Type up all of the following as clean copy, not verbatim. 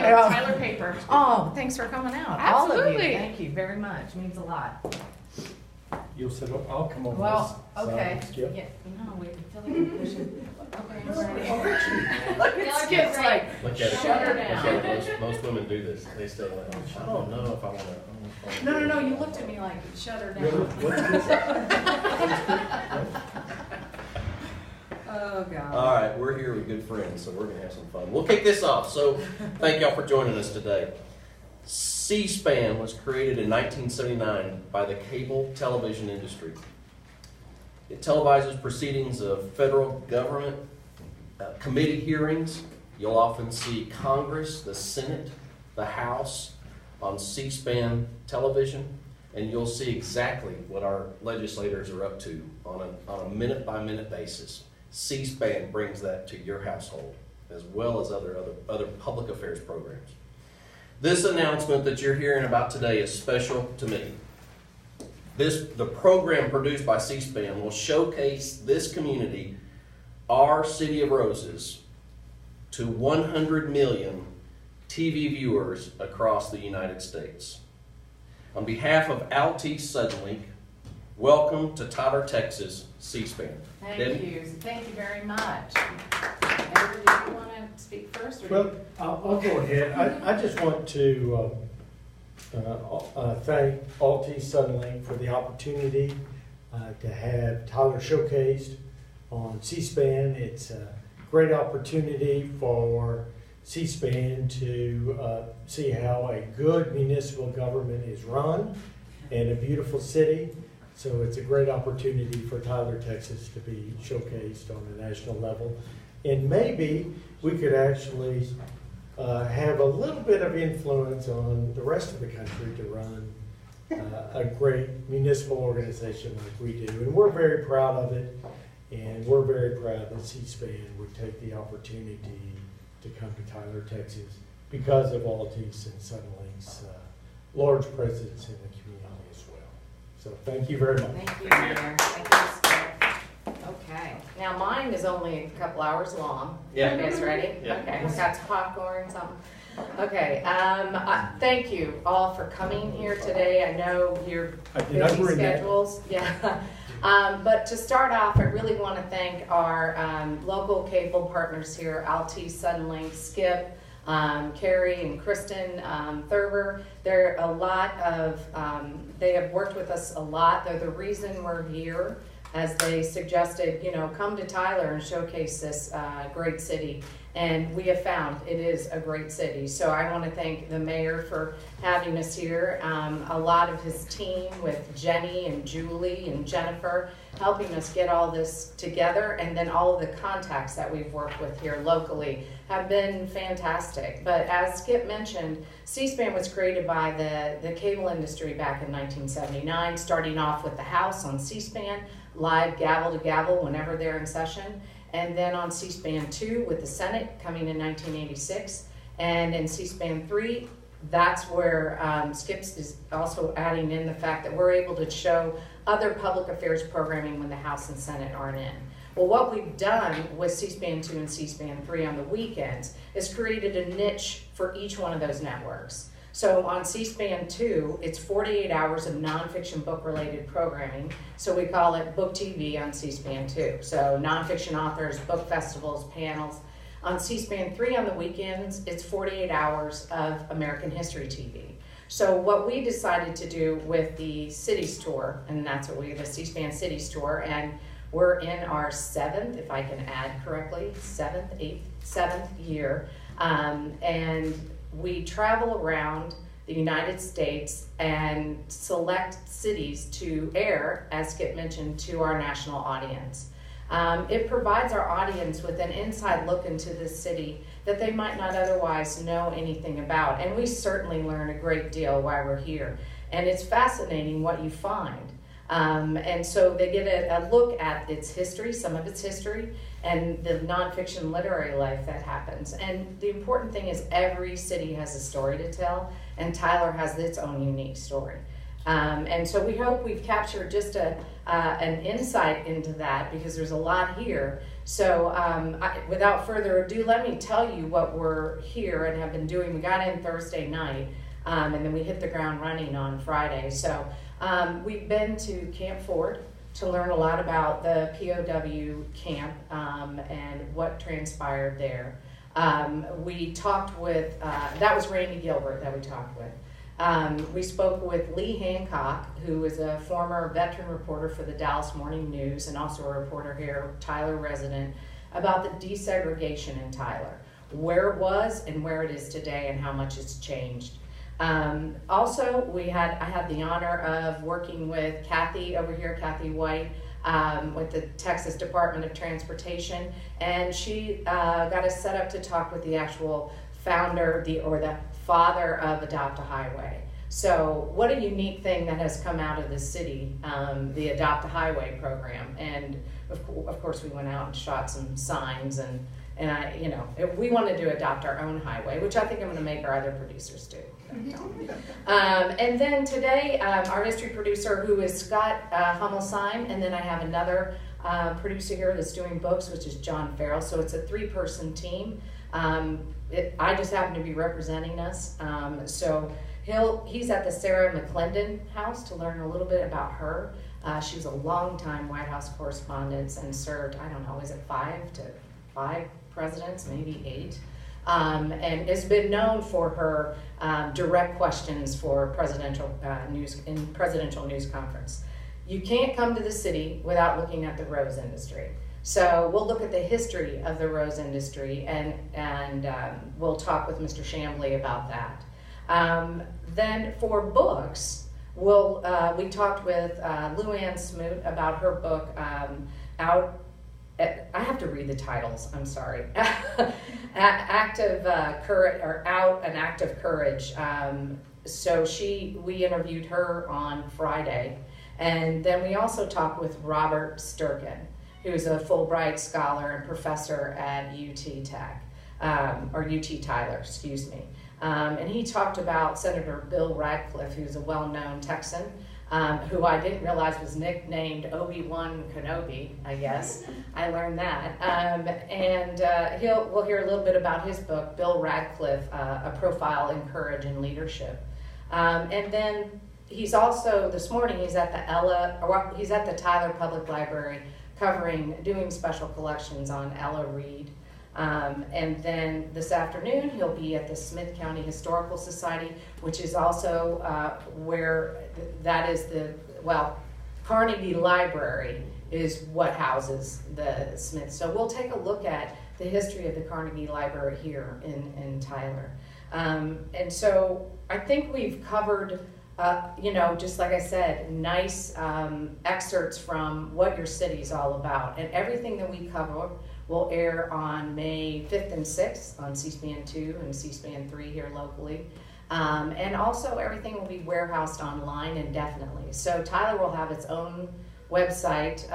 Okay. Tyler Paper. Oh, thanks for coming out. All of you. Absolutely. Thank you very much. Means a lot. You'll sit up, I'll come over Well, this side. okay. Skip. Yeah, no, we feel like we're pushing. Okay, I'm ready. Look at Skip's like, Look at it. Shut her Look down. at it. Most women do this. They say, like, I don't know if I want to. No, you looked at me like, shut her Really? down. What's this? Oh, God. All right, we're here with good friends, so we're going to have some fun. We'll kick this off. So thank y'all for joining us today. C-SPAN was created in 1979 by the cable television industry. It televises proceedings of federal government, committee hearings. You'll often see Congress, the Senate, the House on C-SPAN television, and you'll see exactly what our legislators are up to on a minute-by-minute basis. C-SPAN brings that to your household, as well as other public affairs programs. This announcement that you're hearing about today is special to me. The program produced by C-SPAN will showcase this community, our City of Roses, to 100 million TV viewers across the United States. On behalf of Altice Suddenlink, welcome to Tyler, Texas, C-SPAN. Thank you very much. Edward, do you want to speak first? Or Well, I'll go ahead. I just want to thank Altice Suddenlink for the opportunity to have Tyler showcased on C-SPAN. It's a great opportunity for C-SPAN to see how a good municipal government is run in a beautiful city. So it's a great opportunity for Tyler, Texas to be showcased on a national level. And maybe we could actually have a little bit of influence on the rest of the country to run a great municipal organization like we do. And we're very proud of it. And we're very proud that C-SPAN would take the opportunity to come to Tyler, Texas because of Altice and Suddenlink's large presence in the community as well. So thank you very much. Thank you, Mayor. Thank you, Skip. Okay. Now, mine is only a couple hours long. Yeah. You guys ready? Yeah. Okay. We got some popcorn, something. Okay. Thank you all for coming here today. I know your busy schedules. Yeah. But to start off, I really want to thank our local cable partners here, Altice, Suddenlink, Skip, Carrie and Kristen Thurber. They're a lot of, they have worked with us a lot. They're the reason we're here, as they suggested, come to Tyler and showcase this great city. And we have found it is a great city. So I want to thank the mayor for having us here. A lot of his team with Jenny and Julie and Jennifer helping us get all this together. And then all of the contacts that we've worked with here locally have been fantastic. But as Skip mentioned, C-SPAN was created by the cable industry back in 1979, starting off with the House on C-SPAN, live gavel to gavel whenever they're in session. And then on C-SPAN 2 with the Senate coming in 1986. And in C-SPAN 3, that's where Skips is also adding in the fact that we're able to show other public affairs programming when the House and Senate aren't in. Well, what we've done with C-SPAN 2 and C-SPAN 3 on the weekends is created a niche for each one of those networks. So on C-SPAN 2, it's 48 hours of nonfiction book-related programming. So we call it Book TV on C-SPAN 2. So nonfiction authors, book festivals, panels. On C-SPAN 3 on the weekends, it's 48 hours of American History TV. So what we decided to do with the Cities Tour, and that's what the C-SPAN Cities Tour, and we're in our seventh, if I can add correctly, seventh year, and we travel around the United States and select cities to air, as Skip mentioned, to our national audience. It provides our audience with an inside look into this city that they might not otherwise know anything about. And we certainly learn a great deal while we're here. And it's fascinating what you find. And so they get a look at its history, some of its history, and the nonfiction literary life that happens. And the important thing is every city has a story to tell, and Tyler has its own unique story. And so we hope we've captured just an insight into that, because there's a lot here. So without further ado, let me tell you what we're here and have been doing. We got in Thursday night, and then we hit the ground running on Friday. So we've been to Camp Ford to learn a lot about the POW camp and what transpired there. We talked with, that was Randy Gilbert that we talked with. We spoke with Lee Hancock, who is a former veteran reporter for the Dallas Morning News and also a reporter here, Tyler resident, about the desegregation in Tyler, where it was and where it is today and how much it's changed. Also, I had the honor of working with Kathy over here, Kathy White, with the Texas Department of Transportation, and she got us set up to talk with the actual founder, the father of Adopt a Highway. So what a unique thing that has come out of the city, the Adopt a Highway program. And of course we went out and shot some signs, and we wanted to adopt our own highway, which I think I'm going to make our other producers do. And then today, our history producer, who is Scott Hummelsheim, and then I have another producer here that's doing books, which is John Farrell. So it's a 3-person team. I just happen to be representing us. So he's at the Sarah McClendon house to learn a little bit about her. She was a long-time White House correspondent and served, I don't know, is it 5 presidents, maybe 8? And has been known for her direct questions for presidential news conference. You can't come to the city without looking at the rose industry. So we'll look at the history of the rose industry, and we'll talk with Mr. Chambly about that. Then for books, we talked with Lou Ann Smoot about her book, Out. I have to read the titles, I'm sorry. Act of Courage, or Out, an Act of Courage. So we interviewed her on Friday. And then we also talked with Robert Sturken, who's a Fulbright scholar and professor at UT Tech, or UT Tyler, excuse me. And he talked about Senator Bill Radcliffe, who's a well-known Texan, who I didn't realize was nicknamed Obi-Wan Kenobi, I guess. I learned that. And we'll hear a little bit about his book, Bill Radcliffe, A Profile in Courage and Leadership. And then he's also, this morning, he's at the Tyler Public Library doing special collections on Ella Reed. And then this afternoon, he'll be at the Smith County Historical Society, which is also where that is Carnegie Library is what houses the Smith. So we'll take a look at the history of the Carnegie Library here in Tyler. And so I think we've covered, just like I said, nice excerpts from what your city's all about. And everything that we cover will air on May 5th and 6th on C-SPAN 2 and C-SPAN 3 here locally. And also everything will be warehoused online indefinitely. So Tyler will have its own website,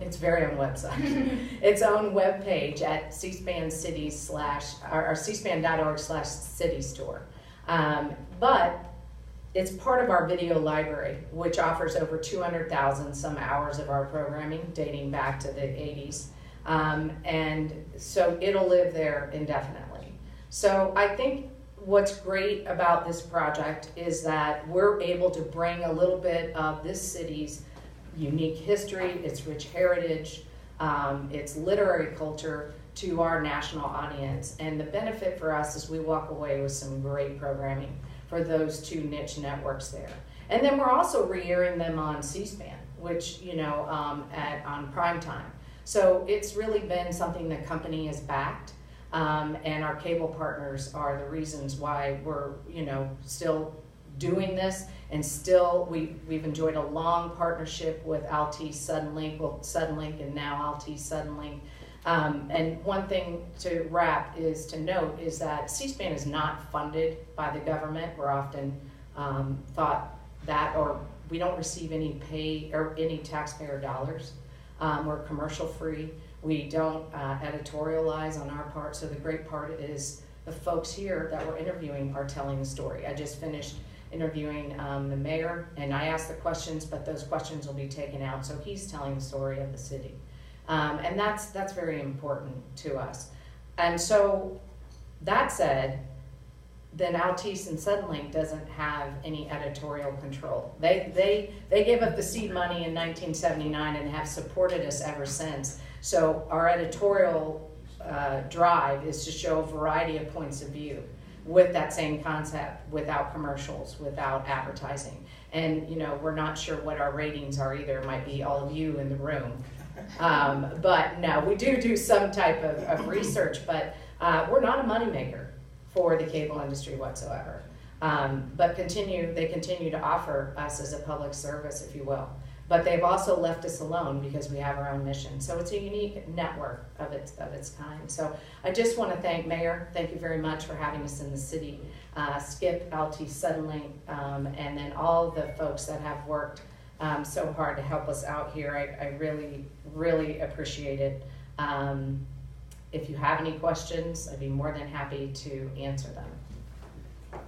its very own website, its own webpage at C-SPAN Cities or cspan.org/city store. But it's part of our video library, which offers over 200,000 some hours of our programming dating back to the 80s. And so it'll live there indefinitely. So I think what's great about this project is that we're able to bring a little bit of this city's unique history, its rich heritage, its literary culture to our national audience. And the benefit for us is we walk away with some great programming for those 2 niche networks there. And then we're also re-airing them on C-SPAN, which, on prime time. So it's really been something the company has backed, and our cable partners are the reasons why we're, still doing this, and still we've enjoyed a long partnership with Altice Suddenlink, and now Altice Suddenlink. And one thing to wrap is to note is that C-SPAN is not funded by the government. We're often thought that, or we don't receive any pay or any taxpayer dollars. We're commercial free. We don't editorialize on our part. So the great part is the folks here that we're interviewing are telling the story. I just finished interviewing the mayor, and I asked the questions, but those questions will be taken out, so he's telling the story of the city. And that's very important to us. And so, that said, then Altice and Suddenlink doesn't have any editorial control. They gave up the seed money in 1979 and have supported us ever since. So our editorial drive is to show a variety of points of view with that same concept, without commercials, without advertising. And we're not sure what our ratings are either. It might be all of you in the room. But no, we do some type of research, but we're not a moneymaker for the cable industry whatsoever. But they continue to offer us as a public service, if you will. But they've also left us alone because we have our own mission. So it's a unique network of its kind. So I just want to thank Mayor. Thank you very much for having us in the city. Skip, Altice, Suddenlink, and then all the folks that have worked so hard to help us out here. I really, really appreciate it. If you have any questions, I'd be more than happy to answer them.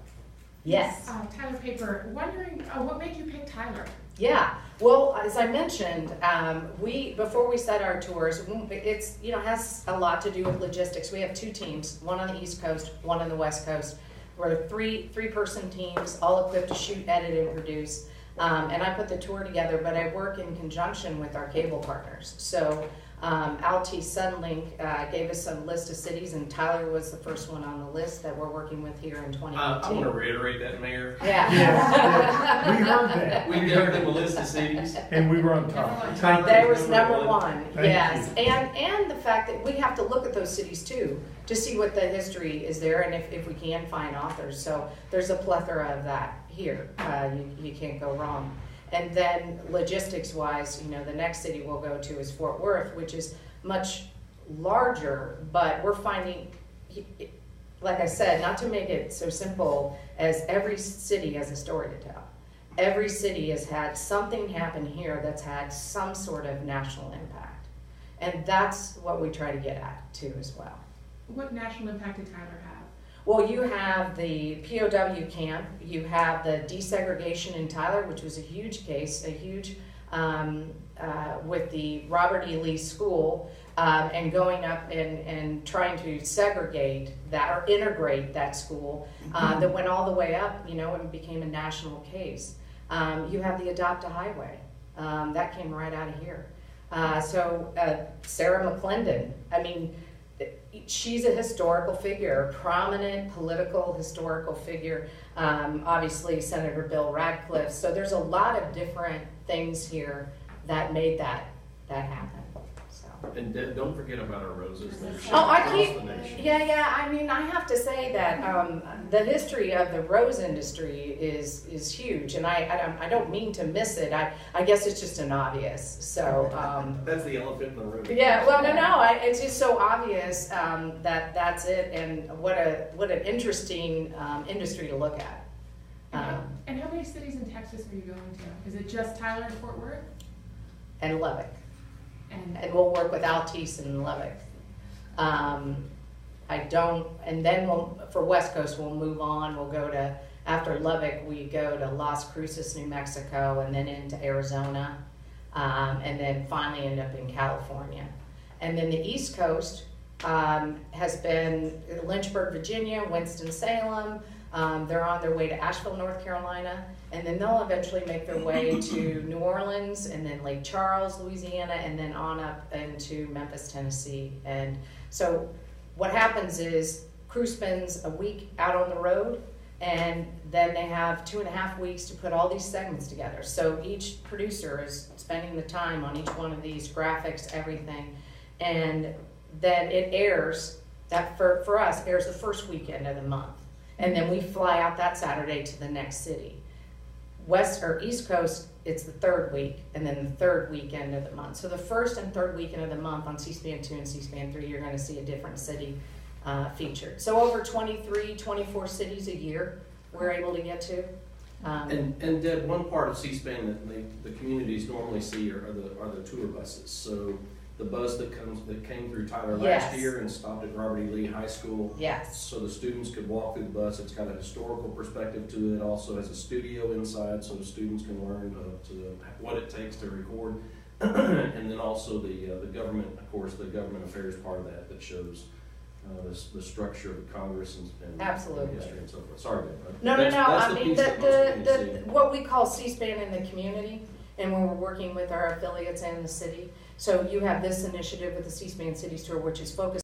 Yes. Tyler Paper, wondering what made you pick Tyler? Yeah. Well, as I mentioned, before we set our tours, it's has a lot to do with logistics. We have two teams, one on the East Coast, one on the West Coast. We're three-person teams, all equipped to shoot, edit, and produce. And I put the tour together, but I work in conjunction with our cable partners. So Altice Suddenlink gave us a list of cities, and Tyler was the first one on the list that we're working with here in 2018. I want to reiterate that, Mayor. Yeah. We heard that. We gave them a list of cities. And we were on top. There was number one, Thank yes. you. And the fact that we have to look at those cities too, to see what the history is there and if we can find authors. So there's a plethora of that here. You can't go wrong. And then logistics-wise, the next city we'll go to is Fort Worth, which is much larger, but we're finding, like I said, not to make it so simple, as every city has a story to tell. Every city has had something happen here that's had some sort of national impact. And that's what we try to get at, too, as well. What national impact did Tyler have? Well, you have the POW camp, you have the desegregation in Tyler, which was a huge case, with the Robert E. Lee School, and going up and trying to segregate that or integrate that school that went all the way up, and became a national case. You have the Adopt a Highway, that came right out of here. So Sarah McClendon, she's a historical figure, a prominent political historical figure. Obviously, Senator Bill Radcliffe. So there's a lot of different things here that made that happen. So. And don't forget about our roses. I have to say that the history of the rose industry is huge, and I don't mean to miss it. I guess it's just an obvious. So that's the elephant in the room. Yeah, well, no, it's just so obvious that that's it, and what an interesting industry to look at. And how many cities in Texas are you going to? Is it just Tyler and Fort Worth? And Lubbock. And we'll work with Altice and Lubbock. And then for West Coast, we'll move on. We'll go to, after Lubbock, we go to Las Cruces, New Mexico, and then into Arizona, and then finally end up in California. And then the East Coast has been Lynchburg, Virginia, Winston-Salem. They're on their way to Asheville, North Carolina, and then they'll eventually make their way to New Orleans, and then Lake Charles, Louisiana, and then on up into Memphis, Tennessee. And so what happens is crew spends a week out on the road, and then they have 2.5 weeks to put all these segments together. So each producer is spending the time on each one of these graphics, everything, and then it airs, that for us, airs the first weekend of the month. And then we fly out that Saturday to the next city. West or East Coast, it's the third week, and then the third weekend of the month. So the first and third weekend of the month on C-SPAN 2 and C-SPAN 3, you're going to see a different city featured. So over 23, 24 cities a year we're able to get to. And Deb, one part of C-SPAN that the communities normally see are the tour buses. So the bus that came through Tyler Yes. last year and stopped at Robert E. Lee High School. Yes. So the students could walk through the bus. It's got a historical perspective to it. It also has a studio inside, so the students can learn what it takes to record. And then also the government, of course, the government affairs part of that shows the structure of Congress and Absolutely. history and so forth. Sorry, but No. that's I the mean, piece that most people see. what we call C-SPAN in the community, and when we're working with our affiliates and the city. So you have this initiative with the C-SPAN City Tour, which is focused